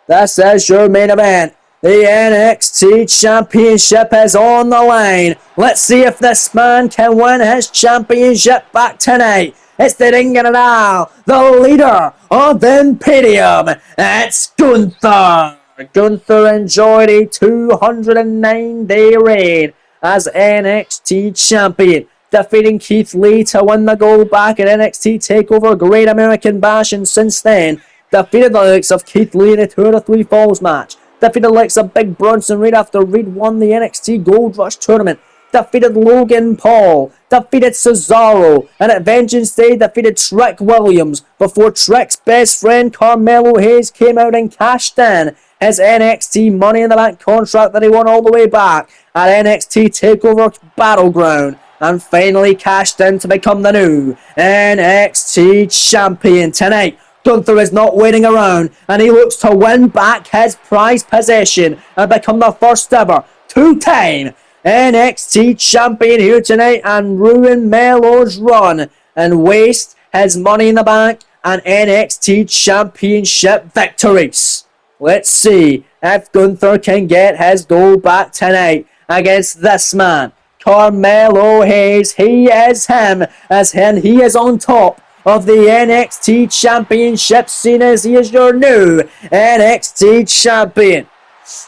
This is your main event. The NXT Championship is on the line. Let's see if this man can win his championship back tonight. It's the Ring General, the leader of Imperium. It's Gunther. Gunther enjoyed a 209-day reign as NXT Champion, defeating Keith Lee to win the gold back at NXT TakeOver Great American Bash, and since then, defeated the likes of Keith Lee in a 2 out of 3 falls match, defeated the likes of Big Bronson Reed after Reed won the NXT Gold Rush tournament, defeated Logan Paul, defeated Cesaro, and at Vengeance Day defeated Trick Williams before Trick's best friend Carmelo Hayes came out and cashed in his NXT Money in the Bank contract that he won all the way back at NXT TakeOver Battleground, and finally cashed in to become the new NXT Champion tonight. Gunther is not waiting around, and he looks to win back his prized possession and become the first ever two-time NXT Champion here tonight and ruin Melo's run and waste his Money in the Bank and NXT Championship victories. Let's see if Gunther can get his gold back tonight against this man, Carmelo Hayes. He is him, and he is on top of the NXT Championship scene as he is your new NXT Champion.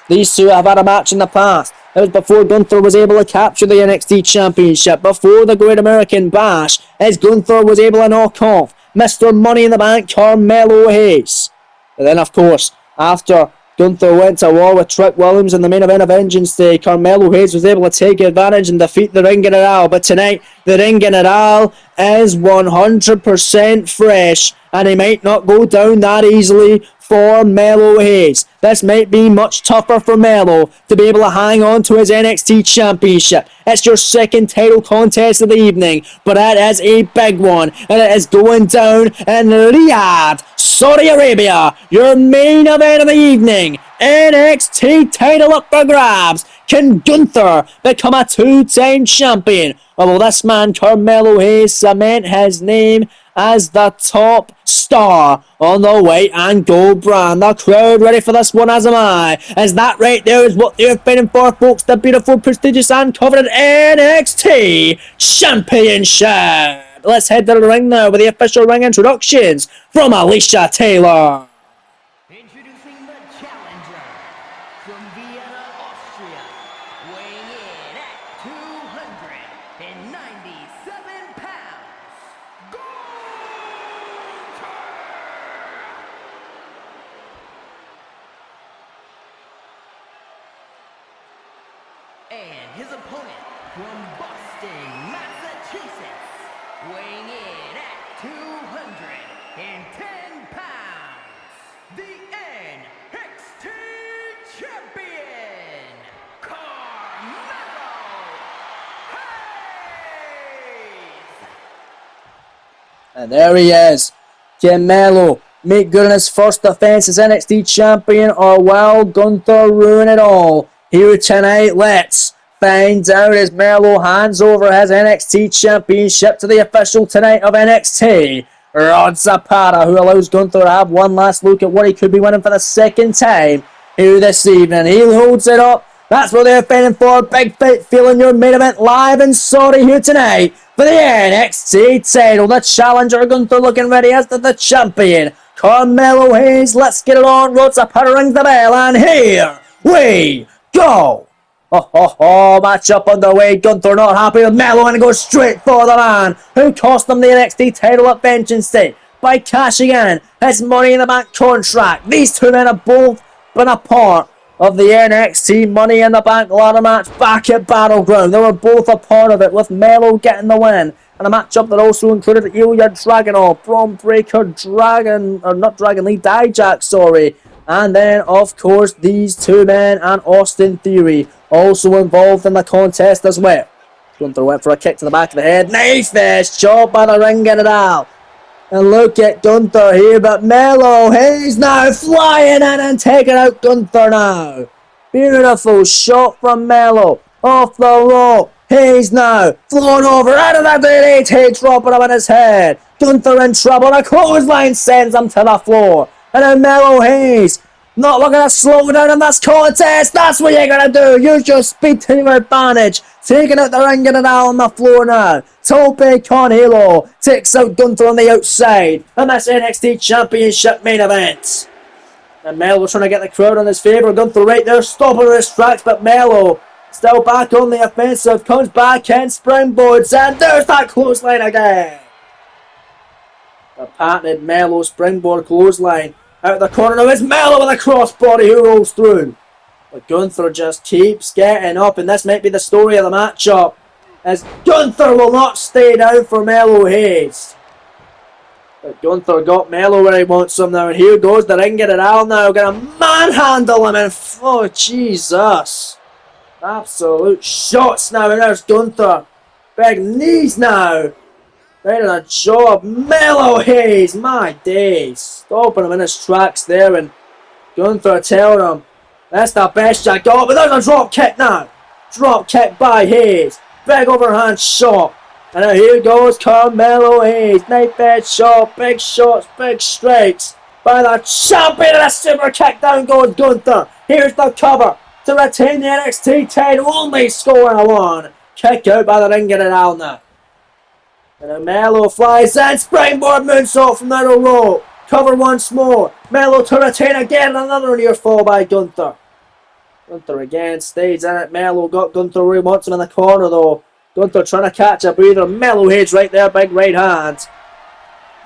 These two have had a match in the past. It was before Gunther was able to capture the NXT Championship, before the Great American Bash, as Gunther was able to knock off Mr. Money in the Bank, Carmelo Hayes. And then, of course, after Gunther went to war with Trick Williams in the main event of Vengeance Day, Carmelo Hayes was able to take advantage and defeat the Ring General. But tonight, the Ring General is 100% fresh, and he might not go down that easily for Melo Hayes. This might be much tougher for Melo to be able to hang on to his NXT Championship. It's your second title contest of the evening, but it is a big one, and it is going down in Riyadh, Saudi Arabia. Your main event of the evening, NXT title up for grabs. Can Gunther become a two-time champion? Or will this man, Carmelo Hayes, cement his name as the top star on the white and gold brand? The crowd ready for this one, as am I. As that right there is what they're fighting for, folks. The beautiful, prestigious and coveted NXT Championship. Let's head to the ring now with the official ring introductions from Alicia Taylor. Introducing the challenger from Vienna, Austria, weighing in at 297 pounds, Gunther! And his opponent from Boston, Massachusetts, weighing in at 210 pounds, the NXT Champion, Carmelo Hayes! And there he is. Can Melo make good on his first defense as NXT Champion, or will Gunther ruin it all? Here tonight, let's find out as Melo hands over his NXT Championship to the official tonight of NXT, Rod Zapata, who allows Gunther to have one last look at what he could be winning for the second time here this evening. He holds it up. That's what they're fighting for. Big fight feeling your main event live in Saudi here tonight for the NXT title. The challenger Gunther looking ready as the champion, Carmelo Hayes. Let's get it on. Rod Zapata rings the bell, and here we go. Match up underway. Gunther not happy with Melo and goes straight for the man who cost him the NXT title at Vengeance Day by cashing in his Money in the Bank contract. These two men have both been a part of the NXT Money in the Bank ladder match back at Battleground. They were both a part of it, with Melo getting the win And a matchup that also included Ilya Dragunov, Braun Breaker, Lee Dijak, sorry. And then, of course, these two men and Austin Theory also involved in the contest as well. Gunther went for a kick to the back of the head. Nice job by the Ring General. And look at Gunther here, but Melo, he's now flying in and taking out Gunther now. Beautiful shot from Melo. Off the rope. He's now flown over out of the DDT, dropping him on his head. Gunther in trouble. A clothesline sends him to the floor. And then Melo Hayes not looking to slow down in this contest. That's what you're going to do. Use your speed to your advantage. Taking out the Ring General on the floor now. Tope Con Hilo takes out Gunther on the outside. And that's NXT Championship main event. And Melo trying to get the crowd on his favour. Gunther right there stopping his tracks. But Melo still back on the offensive. Comes back in, springboards. And there's that clothesline again. The patented Melo springboard clothesline. Out the corner now is Melo with a crossbody who rolls through. But Gunther just keeps getting up, and this might be the story of the matchup, as Gunther will not stay down for Melo Hayes. But Gunther got Melo where he wants him now, and here goes the Ring General now, gonna manhandle him, and oh Jesus. Absolute shots now, and there's Gunther. Big knees now. Right on a job. Melo Hayes, my days. Stopping him in his tracks there, and Gunther telling him, that's the best you got. But there's a drop kick now. Drop kick by Hayes. Big overhand shot. And now here goes Carmelo Hayes. Knife edge shot. Big shots, big strikes by the champion. And a super kick down goes Gunther. Here's the cover to retain the NXT title. Only scoring a one. Kick out by the Ring General now. And then Melo flies in, springboard moonsault from the rope. Cover once more. Melo to retain again, another near fall by Gunther. Gunther again stays in it. Melo got Gunther where he wants him in the corner though. Gunther trying to catch a breather. Melo Hayes right there, big right hand.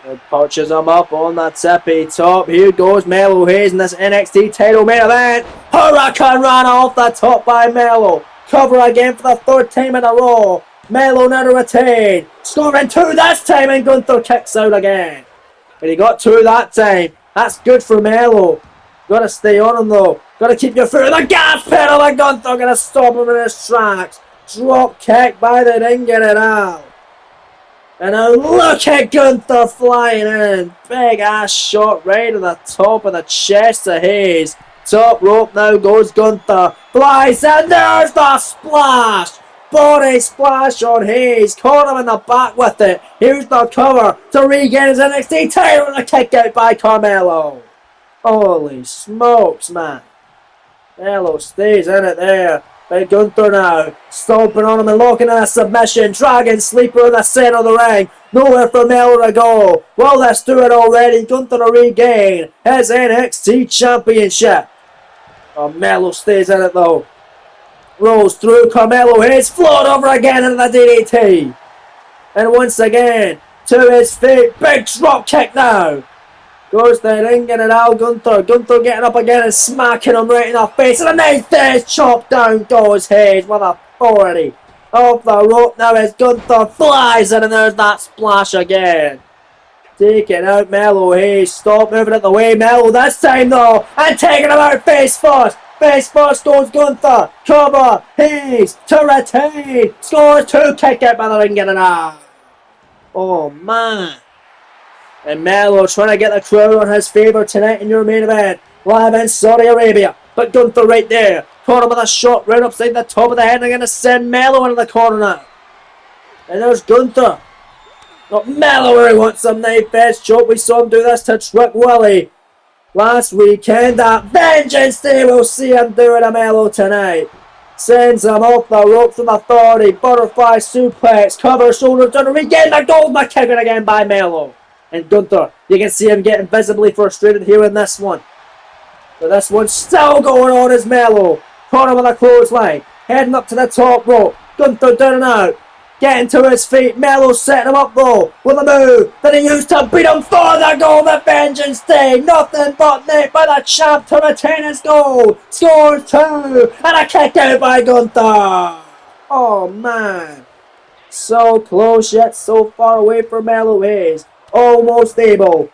He punches him up on that tippy top. Here goes Melo Hayes in this NXT title main event. Hurricane Rana off the top by Melo. Cover again for the third time in a row. Melo now to retain. Scoring two this time, and Gunther kicks out again. But he got two that time. That's good for Melo. Gotta stay on him though. Gotta keep your foot on the gas pedal, and Gunther gonna stop him in his tracks. Drop kick by the Ring General. And now look at Gunther flying in. Big ass shot right to the top of the chest of Hayes. Top rope now goes Gunther. Flies in, there's the splash. Body splash on Hayes. Caught him in the back with it. Here's the cover to regain his NXT title, and a kick out by Carmelo. Holy smokes, man. Melo stays in it there. Big Gunther now. Stomping on him and locking in a submission. Dragon sleeper in the centre of the ring. Nowhere for Melo to go. Well, let's do it already. Gunther to regain his NXT Championship. Oh, Melo stays in it though. Rolls through. Carmelo Hayes float over again into the DDT. And once again, to his feet. Big drop kick now. Goes the Ring General Gunther. Gunther getting up again and smacking him right in the face. And a nice there, chop down goes Hayes with authority. Off the rope now as Gunther flies in, and there's that splash again. Taking out Melo Hayes. Stop moving out the way, Melo this time though. And taking him out face first. Face first goes Gunther. Cover. Hayes to retain. Scores two. Kick out by the Ring General. Oh man. And Melo trying to get the crowd on his favour tonight in your main event. Live in Saudi Arabia. But Gunther right there. Caught him with a shot right upside the top of the head. And they're going to send Melo into the corner now. And there's Gunther. Got Melo where he wants some knife edge choke. We saw him do this to Trick Willie last weekend at Vengeance Day. We'll see him do it to Melo tonight. Sends him off the ropes with authority. Butterfly suplex. Cover shoulder to regain the gold. But kicking again by Melo. And Gunther, you can see him getting visibly frustrated here in this one. But this one's still going on as Melo. Caught him with a clothesline. Heading up to the top rope. Gunther down and out. Getting to his feet. Melo setting him up though with a move that he used to beat him for the goal of Vengeance Day. Nothing but net by the champ to retain his goal. Scores two. And a kick out by Gunther. Oh man. So close yet so far away from Mellow Hayes. Almost able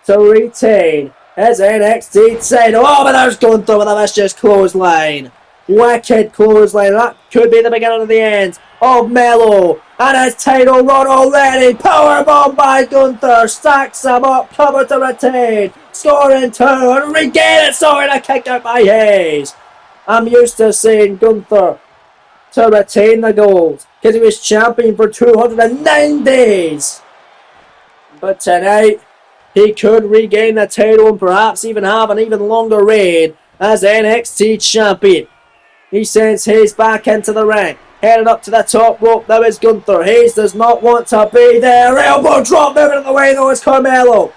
to retain his NXT title. Oh, but there's Gunther with a vicious clothesline. Wicked clothesline. That could be the beginning of the end of Mellow. And his title run already. Powerbomb by Gunther. Stacks him up. Cover to retain. Scoring 2. And regain it. Sorry, a kick out by Hayes. I'm used to seeing Gunther to retain the gold because he was champion for 209 days. But tonight, he could regain the title and perhaps even have an even longer reign as NXT champion. He sends Hayes back into the ring, headed up to the top rope. Now is Gunther. Hayes does not want to be there. Elbow drop moving in the way though is Carmelo.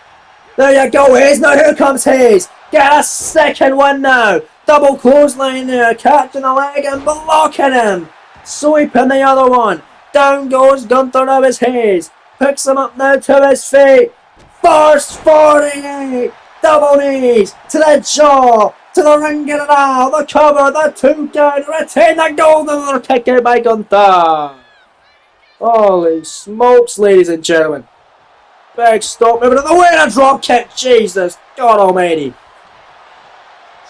There you go, Hayes. Now here comes Hayes. Get a second one now. Double clothesline there, catching the leg and blocking him. Sweeping the other one. Down goes Gunther. Now is Hayes. Picks him up now to his feet. First 48. Double knees to the jaw. To the ring general. The cover. The 2 count. Retain the gold. Another kick out by Gunther. Holy smokes, ladies and gentlemen. Big stop moving in the way. And a drop kick. Jesus. God almighty.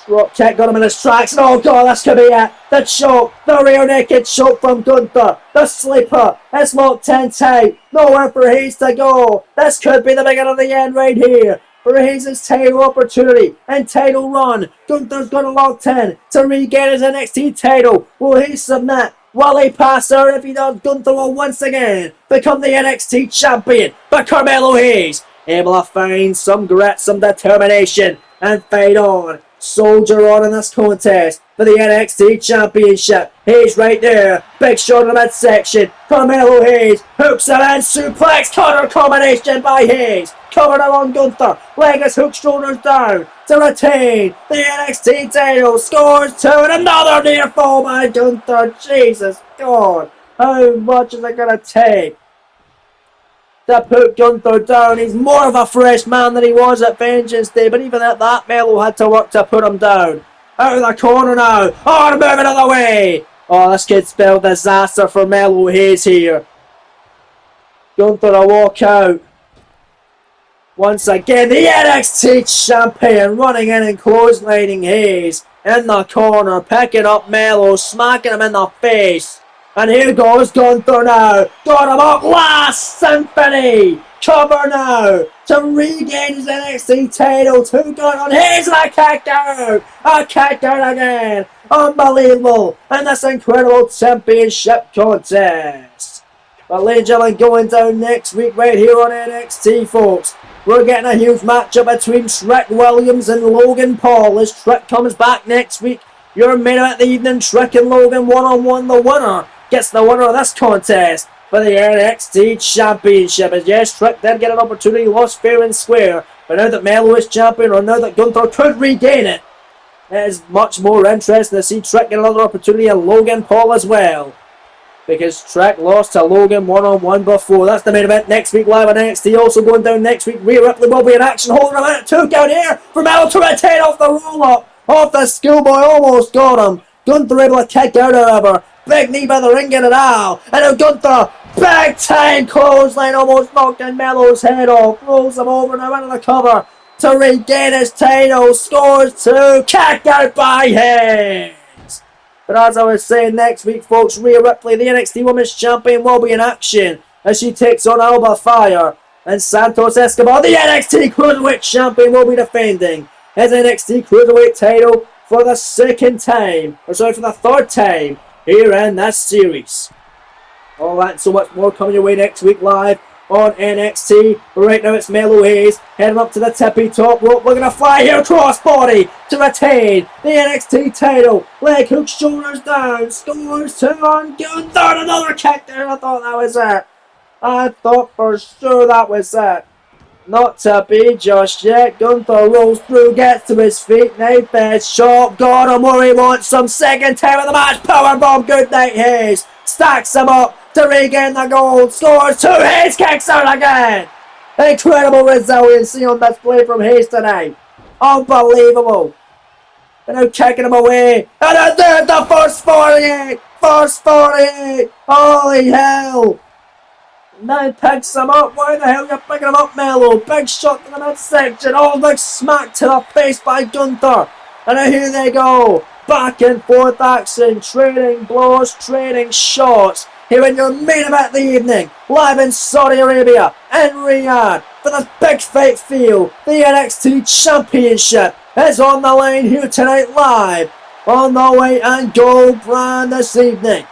Drop kick got him in his tracks, and oh god, this could be it. The choke, the rear naked choke from Gunther. The sleeper, it's locked in tight. Nowhere for Hayes to go. This could be the beginning of the end right here. For Hayes' title opportunity and title run. Gunther's got it locked in to regain his NXT title. Will he submit? Will he pass her? If he does, Gunther will once again become the NXT champion. But Carmelo Hayes, able to find some grit, some determination, and fight on. Soldier on in this contest for the NXT Championship. Hayes right there. Big shot in the midsection. Carmelo Hayes hooks him in. Suplex cutter combination by Hayes. Covered along Gunther. Leg is hooked, shoulders down to retain the NXT title. Scores 2 and another near fall by Gunther. Jesus God. How much is it going to take to put Gunther down? He's more of a fresh man than he was at Vengeance Day, but even at that, Mello had to work to put him down. Out of the corner now. Oh, moving out of the way. Oh, this could spell disaster for Mello Hayes here. Gunther a walk out. Once again, the NXT champion running in and clotheslining Hayes in the corner, picking up Mello, smacking him in the face. And here goes Gunther now. Got him up. Last Symphony. Cover now to regain his NXT title. 2 gun on Hayes and a kick out. A kick out again. Unbelievable. And this incredible championship contest. But ladies and gentlemen, going down next week right here on NXT, folks. We're getting a huge matchup between Trick Williams and Logan Paul as Trick comes back next week. Your main event of the evening, Trick and Logan one-on-one. The winner gets the winner of this contest for the NXT Championship. As yes, Trick did get an opportunity, lost fair and square. But now that Mello is champion, or now that Gunther could regain it, it is much more interesting to see Trick get another opportunity and Logan Paul as well. Because Trick lost to Logan one-on-one before. That's the main event next week live on NXT. Also going down next week, Rhea Ripley will be in action, holding a minute 2 count here for Mello to retain off the roll-up. Off the schoolboy, almost got him. Gunther able to kick out, however. Big knee by the ring general. And now Gunther, big time clothesline, almost knocking Mello's head off. Rolls him over now into the cover to regain his title. Scores 2, kicked out by Hayes. But as I was saying, next week, folks, Rhea Ripley, the NXT Women's Champion, will be in action as she takes on Alba Fire. And Santos Escobar, the NXT Cruiserweight Champion, will be defending his NXT Cruiserweight title for the for the 3rd time here in this series. All that and so much more coming your way next week live on NXT. But right now it's Mello Hayes heading up to the tippy top rope, looking to fly here, crossbody to retain the NXT title. Leg hook, shoulders down, scores 2 on Gunther. Another kick there. I thought that was it. I thought for sure that was it. Not to be just yet. Gunther rolls through, gets to his feet. Knife edge shot. Got him where he wants some. Second time of the match. Powerbomb. Good night, Hayes. Stacks him up to regain the gold. Scores 2. Hayes kicks out again. Incredible resiliency on display from Hayes tonight. Unbelievable. And now kicking him away. And there's the first 48. First 48. Holy hell. Now picks him up. Why the hell are you picking him up, Melo? Big shot to the midsection. Oh, big smack to the face by Gunther. And now here they go. Back and forth action. Trading blows, trading shots. Here in your main event of the evening. Live in Saudi Arabia. In Riyadh. For this big fight feel. The NXT Championship is on the line here tonight live. On the White and Gold brand this evening.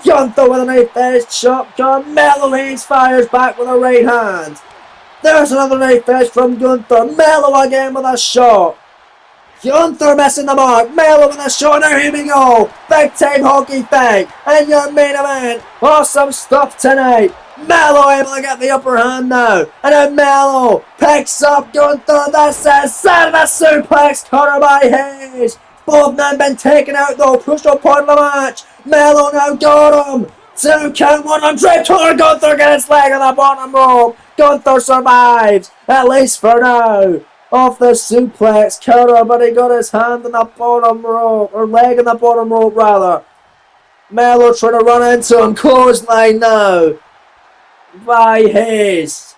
Gunther with a knife edge shotgun. Melo Hayes fires back with a right hand. There's another knife edge from Gunther. Melo again with a shot. Gunther missing the mark. Melo with a shot. Now here we go. Big time hockey fight. And your main event. Awesome stuff tonight. Melo able to get the upper hand now. And then Melo picks up Gunther. This is Saturday suplex cutter by Hayes. Both men been taken out though. Crucial point of the match. Melo now got him. 2 count, 1 on Drake Corner. Gunther gets his leg on the bottom rope. Gunther survives, at least for now. Off the suplex counter, but he got his hand on the bottom rope, or leg on the bottom rope rather. Melo trying to run into him. Clothesline now by Hayes.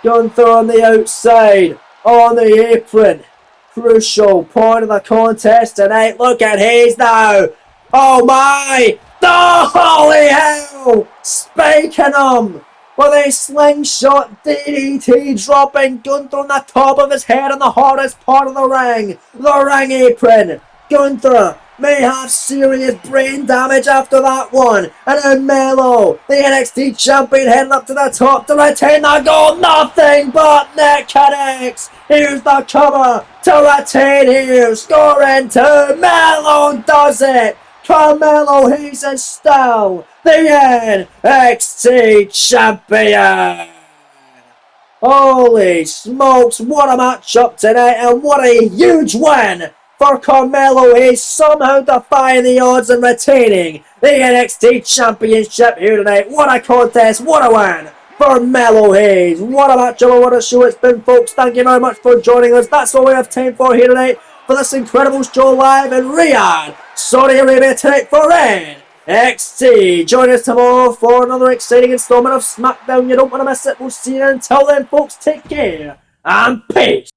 Gunther on the outside, on the apron. Crucial point of the contest tonight. Look at Hayes now. Oh my! Oh, holy hell! Spiking him with a slingshot DDT, dropping Gunther on the top of his head in the hardest part of the ring apron. Gunther may have serious brain damage after that one. And then Melo, the NXT champion, heading up to the top to retain the gold. Nothing but neck connects. Here's the cover to retain here. Scoring 2. Melo does it. Carmelo Hayes is still the NXT champion. Holy smokes, what a matchup tonight, and what a huge win for Carmelo Hayes, somehow defying the odds and retaining the NXT championship here tonight. What a contest, what a win for Melo Hayes. What a matchup and what a show it's been, folks. Thank you very much for joining us. That's all we have time for here tonight for this incredible show live in Riyadh, Saudi Arabia tonight for NXT. Join us tomorrow for another exciting installment of SmackDown. You don't want to miss it. We'll see you until then, folks. Take care and peace.